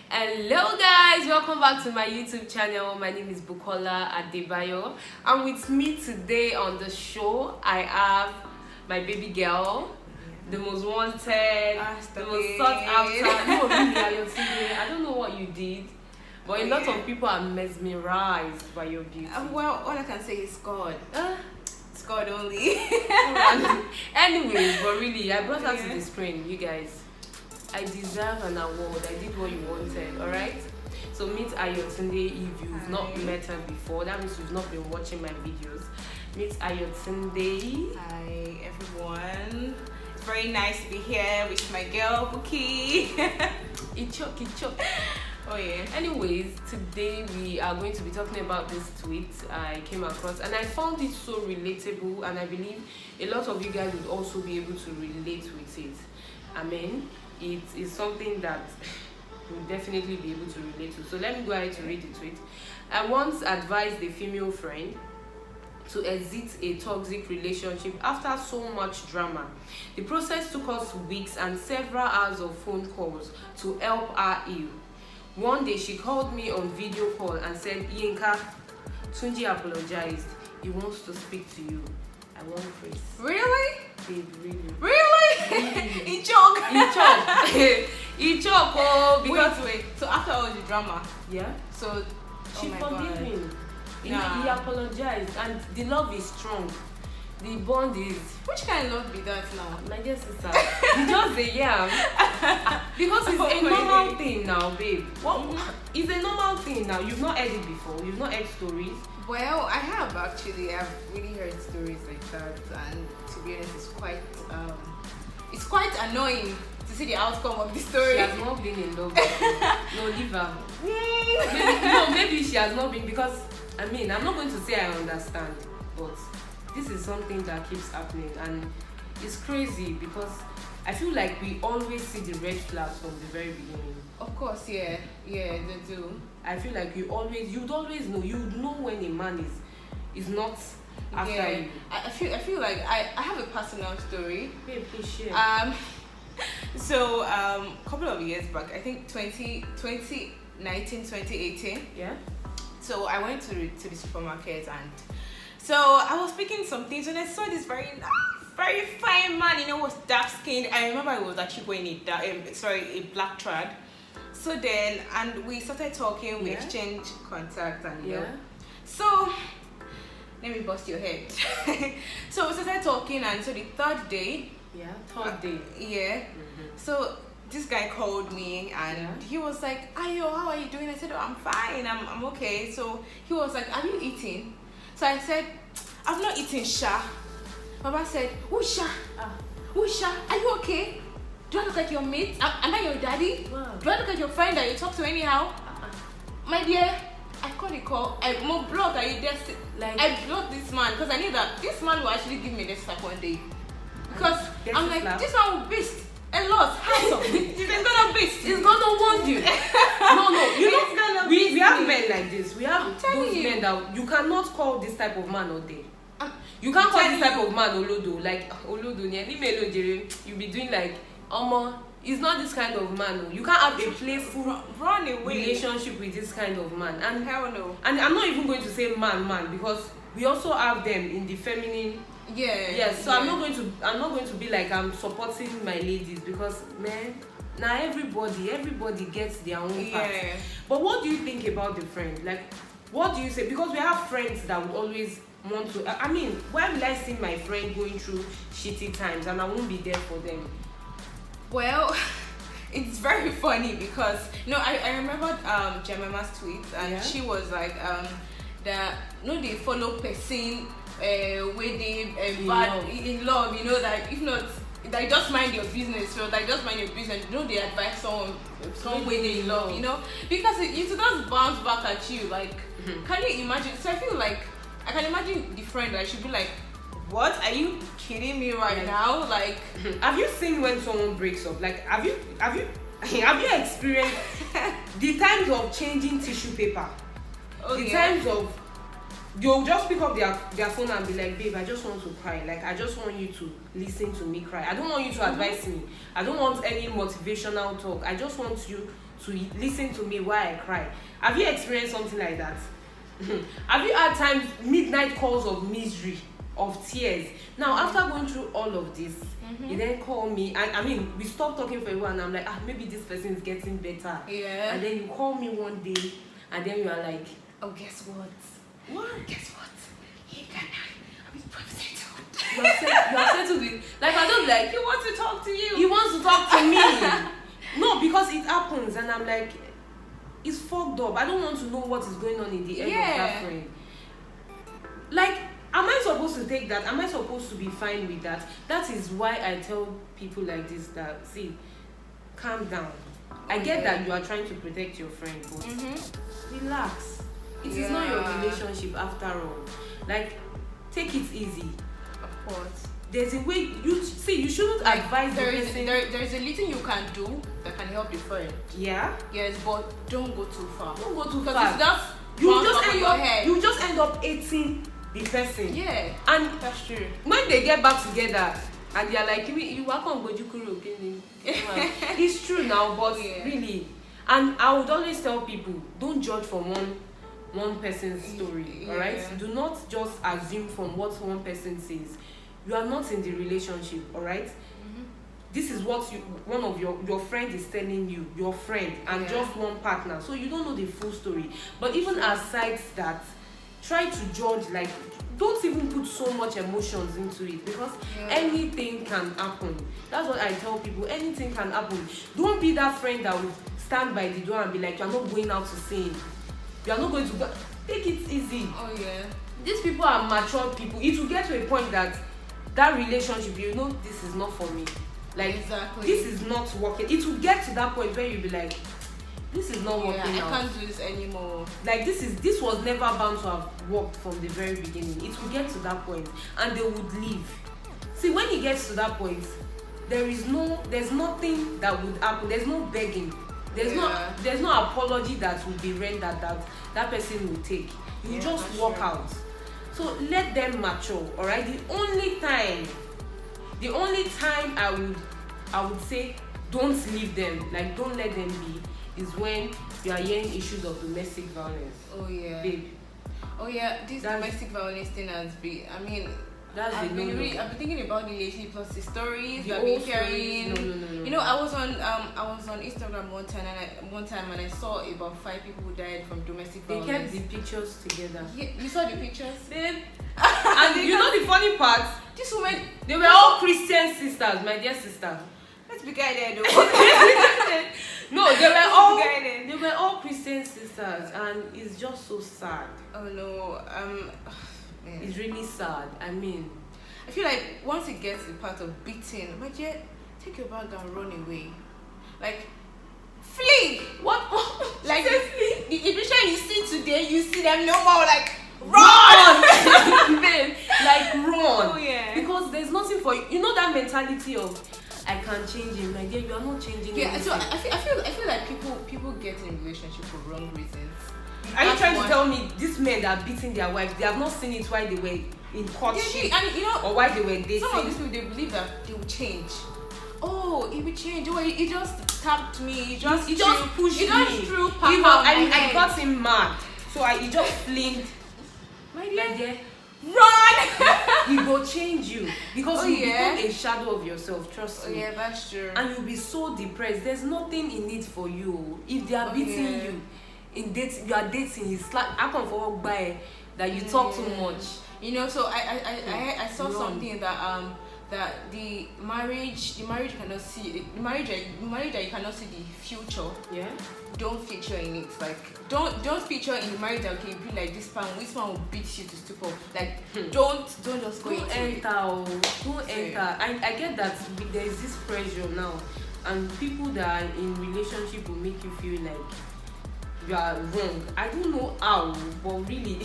Hello guys, welcome back to my YouTube channel. My name is Bukola Adebayo, and with me today on the show I have my baby girl, the most wanted, the most sought after. No, really, I don't know what you did, but a lot of people are mesmerized by your beauty. Well, all I can say is God. It's God only. Anyways, but really, I brought her to the screen, you guys. I deserve an award. I did what you wanted, alright? So meet Ayotunde if you've not met her before. That means you've not been watching my videos. Meet Ayotunde. Hi everyone. It's very nice to be here with my girl Buki. Ichok. Oh yeah. Anyways, today we are going to be talking about this tweet I came across, and I found it so relatable, and I believe a lot of you guys would also be able to relate with it. Amen. It is something that you'll definitely be able to relate to. So let me go ahead to read the tweet. I once advised a female friend to exit a toxic relationship after so much drama. The process took us weeks and several hours of phone calls to help her heal. One day she called me on video call and said, Yinka, Tunji apologized. He wants to speak to you. I want Chris. Really? Babe, really. Really? He choked. He choked, oh, because wait. So after all the drama, yeah. so She forgave him. He Nah. apologized, and the love is strong. The bond is. which kind of love be that now? My dear sister, you just say yeah. Because it's a normal thing now, babe. It's a normal thing now. You've not heard it before. You've not heard stories. Well, I have actually. I've really heard stories like that, and to be honest, it's quite annoying to see the outcome of the story. She has not been in love before. No, leave her. Maybe she has not been, because I mean, I'm not going to say I understand, but this is something that keeps happening, and it's crazy because I feel like we always see the red flags from the very beginning. Of course, yeah, they do. I feel like you'd always know when a man is not after you. I feel like I have a personal story. Babe, please share. So a couple of years back, I think 2019, 2018. Yeah. So I went to the supermarket, and so I was picking some things, and I saw this very fine man, was dark skinned. I remember I was actually wearing a black trad. So then, and we started talking, we exchanged contact, and so let me bust your head. So we started talking, and so the third day. So this guy called me, and he was like, Ayo, how are you doing? I said, oh, I'm fine, I'm okay. So he was like, have you eaten? So I said, I've not eaten, Sha. Baba said, Usha, are you okay? Do I look like your mate? Am I your daddy? Wow. Do I look like your friend that you talk to anyhow? My dear, I called the call. I blocked. Are you there? I blocked this man because I knew that this man will actually give me this stuff one day. Because I'm like, this man will beast a lot. He's gonna beast. He's gonna want you. No. We have men like this. We have those men that you cannot call this type of man all day. You can't call this type of man Olodo. Like Olodo, you'll be doing like he's not this kind of man. You can't have a playful run away relationship with this kind of man. And hell no. And I'm not even going to say man because we also have them in the feminine. Yes. So I'm not going to be like I'm supporting my ladies, because man, now everybody gets their own part. But what do you think about the friend? Like, what do you say? Because we have friends that would always want to. I mean, why will I see my friend going through shitty times and I won't be there for them? Well, it's very funny because I remembered Jemima's tweet, and she was like they follow person where they bad in love, that if not, like, just mind your business. So like, just mind your business. They advise someone way they in love, because it just bounce back at you. Like, can you imagine? So I feel like I can imagine the friend that should be like, what, are you kidding me right now? Like, have you seen when someone breaks up? Like, have you experienced the times of changing tissue paper? Times of they'll just pick up their phone and be like, babe, I just want to cry. Like, I just want you to listen to me cry. I don't want you to advise me. I don't want any motivational talk. I just want you to listen to me while I cry. Have you experienced something like that? Have you had times, midnight calls of misery, of tears? Now, after going through all of this, you then call me, and I mean, we stopped talking for a while, and I'm like, maybe this person is getting better. Yeah. And then you call me one day, and then you are like, oh, guess what? What? Guess what? Hey, can I? I'm settled. You are settled with, like, I don't like, He wants to talk to you. he wants to talk to me. No, because it happens, and I'm like, it's fucked up. I don't want to know what is going on in the head of that friend. Like, am I supposed to take that? Am I supposed to be fine with that? That is why I tell people like this that, see, calm down. I get that you are trying to protect your friend, but relax. It is not your relationship after all. Like, take it easy. Of course. There's a way you see. You shouldn't advise the person. There is a little you can do that can help the friend. Yeah. Yes, but don't go too far. Don't go too because far. it's just You just end up hating the person. Yeah. And that's true. When they get back together and they are like, you welcome Gojukuru, okay? It's true now, but really, and I would always tell people, don't judge from one person's story. All right. Do not just assume from what one person says. You are not in the relationship, all right? This is what one of your friend is telling you, your friend, and just one partner. So you don't know the full story. But even aside that, try to judge, like, don't even put so much emotions into it, because anything can happen. That's what I tell people. Anything can happen. Don't be that friend that will stand by the door and be like, you're not going out to sing. You're not going to go. Take it easy. Oh yeah. These people are mature people. It will get to a point that relationship, you know, this is not for me. Like, this is not working. It will get to that point where you'll be like, this is not working out. I can't do this anymore. Like, this was never bound to have worked from the very beginning. It will get to that point and they would leave. See, when it gets to that point, there's nothing that would happen. There's no begging. There's no apology that will be rendered that person will take. You just walk out. So let them mature, all right? The only time I would say don't leave them, like, don't let them be, is when you are hearing issues of domestic violence. Oh yeah. Babe. Oh yeah, this domestic violence thing has been, I mean, I've been thinking about the relationship plus the stories I've been hearing. No. You know, I was on Instagram one time and I saw about 5 people who died from domestic violence. They kept the pictures together. Yeah, you saw the pictures? Babe. And you know the funny part? This woman, they were all Christian sisters, my dear sister. Let's be guided though. No, they were all Christian sisters, and it's just so sad. Oh no, it's really sad. I mean, I feel like once it gets to the part of beating, my dear, take your bag and run away. Like, flee. What? Like, the picture you see today, you see them no more. Like, run. Babe, like, run. Oh yeah. Because there's nothing for you. You know that mentality of, I can't change him. My dear, you are not changing. Yeah. So I feel like people get in relationships for wrong reasons. Are you trying to tell me these men that are beating their wives, they have not seen it while they were in courtship, and you know, or while they were dating? Some of these people, they believe that they will change. Oh, it will change. Oh, he just tapped me. He just pushed me. He just threw I got him mad, so he just flinged. My dear, run! He will change you because you become a shadow of yourself. Trust me. Yeah, that's true. And you'll be so depressed. There's nothing in it for you. If they are beating you in dating, you are dating. It's like I can forward by that you talk too much. You know, so I saw something that that the marriage cannot see the marriage that you cannot see the future. Yeah. Don't feature in it. Like, don't feature in the marriage that okay, be like this man will beat you to stupor. Like, don't just go into it. Don't enter. I get that there is this pressure now, and people that are in relationship will make you feel like you are wrong. I don't know how, but really,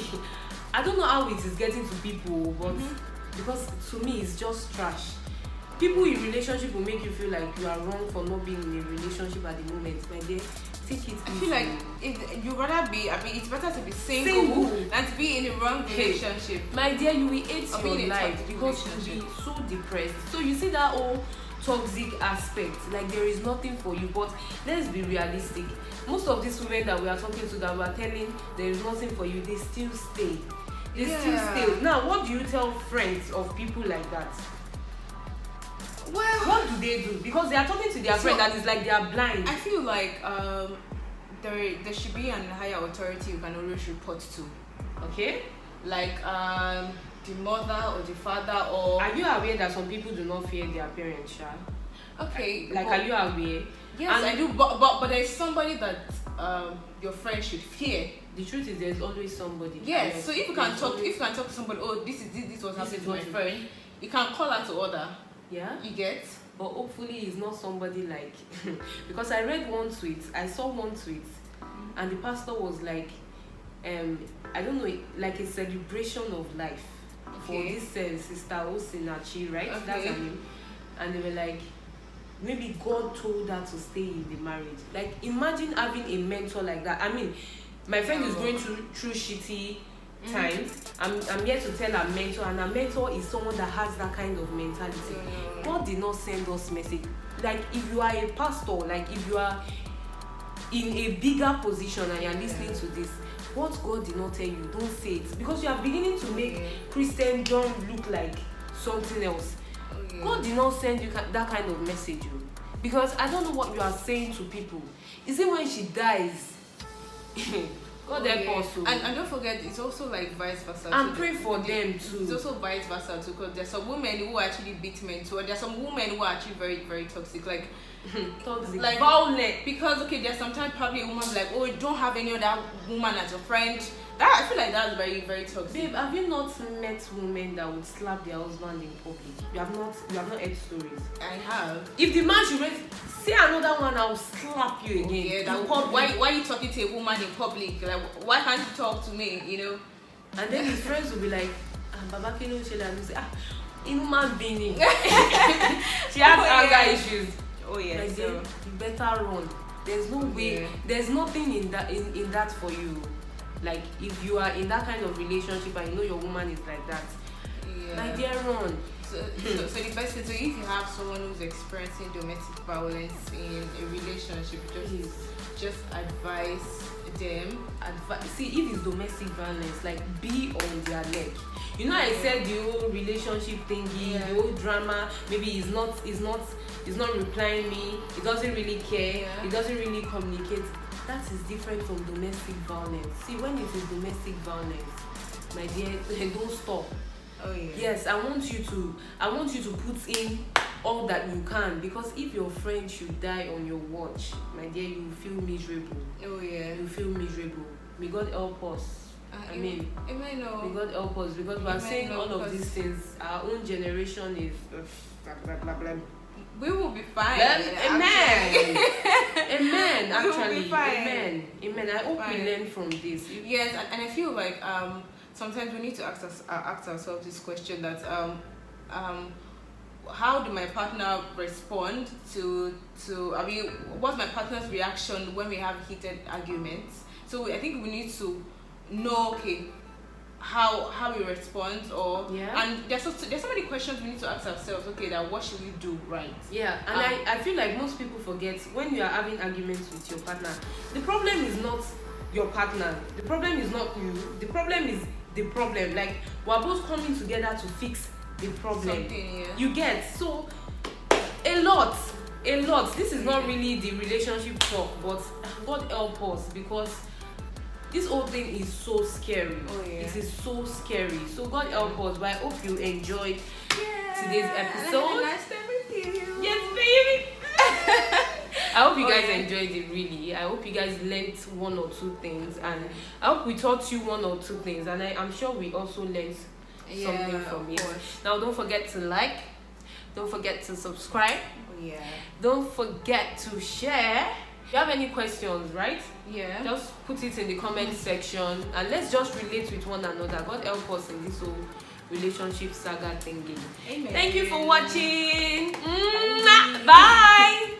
I don't know how it is getting to people, but because to me it's just trash. People in relationship will make you feel like you are wrong for not being in a relationship at the moment. My dear, take it easy. I feel like you rather be. I mean, it's better to be single than to be in the wrong relationship. My dear, you will hate your life because you will be so depressed. So you see that toxic aspect. Like there is nothing for you. But let's be realistic. Most of these women that we are talking to, that we are telling there is nothing for you, they still stay. They still stay. Now, what do you tell friends of people like that? Well, what do they do? Because they are talking to their friend and it's like they are blind. I feel like there should be an higher authority you can always report to. Okay. Like the mother or the father, or. Are you aware that some people do not fear their parents, Sha? Okay. Like, are you aware? Yes, I do. But there's somebody that your friend should fear. The truth is, there's always somebody. Yes. So if you can talk to somebody, oh, this was happening to my friend, you can call her to order. Yeah. You get. But hopefully it's not somebody like because I read one tweet, I saw one tweet, and the pastor was like, I don't know, like a celebration of life for this sister Osinachi, right? Okay. That's her name. And they were like, maybe God told her to stay in the marriage. Like, imagine having a mentor like that. I mean, my friend is going through shitty times. I'm here to tell her mentor, and her mentor is someone that has that kind of mentality. God did not send us message. Like, if you are a pastor, like if you are in a bigger position and you're listening to this, what God did not tell you, don't say it, because you are beginning to make Christendom look like something else. God did not send you that kind of message, because I don't know what you are saying to people. Is it when she dies? God help us. And don't forget, it's also like vice versa. And pray for them too. It's also vice versa too, because there's some women who actually beat men too, or there's some women who are actually very, very toxic, like toxic, like violent. Because there's sometimes probably a woman like, oh, you don't have any other woman as your friend. That I feel like that's very, very toxic. Babe, have you not met women that would slap their husband in public? You have not heard stories. I have. If the man should say another one, I'll slap you again. Why are you talking to a woman in public? Like, why can't you talk to me? You know? And then his friends will be like, Baba Kino Chela, and say, human being. She has anger issues. Oh yeah. Like, so you better run. There's no way. There's nothing in that for you. Like, if you are in that kind of relationship and you know your woman is like that, like, dear run. So the best thing, so if you have someone who's experiencing domestic violence in a relationship, just advise them. See, if it's domestic violence, like, be on their leg. You know, I said the whole relationship thingy, the whole drama. Maybe he's not replying me. He doesn't really care. He doesn't really communicate. That is different from domestic violence. See, when it is domestic violence, my dear, don't stop. Oh yeah. Yes, I want you to put in all that you can, because if your friend should die on your watch, my dear, you will feel miserable. Oh yeah. You feel miserable. May God help us. May God help us, because we are saying all of these things. Our own generation is blah blah blah blah. We will be fine. Amen. Amen. Actually, we will be fine. Amen. I hope we learn from this. Yes, and I feel like sometimes we need to ask ourselves this question, that how do my partner respond to what's my partner's reaction when we have heated arguments? So I think we need to know, how we respond, and there's so many questions we need to ask ourselves. That what should we do, right? Yeah, and I feel like most people forget, when you are having arguments with your partner, the problem is not your partner, the problem is not you, the problem is the problem. Like, we're both coming together to fix the problem. You get, so a lot. This is not really the relationship talk, but God help us, because this whole thing is so scary. It is so scary. So God help us. But I hope you enjoyed today's episode. Nice time with you. Yes, baby. I hope you guys enjoyed it, really. I hope you guys learned one or two things, and I hope we taught you one or two things, and I'm sure we also learned something from it. Now, don't forget to like, don't forget to subscribe, don't forget to share. If you have any questions, right? Just put it in the comment section, and let's just relate with one another. God help us in this whole relationship saga thingy. Amen. Thank you for watching. Bye.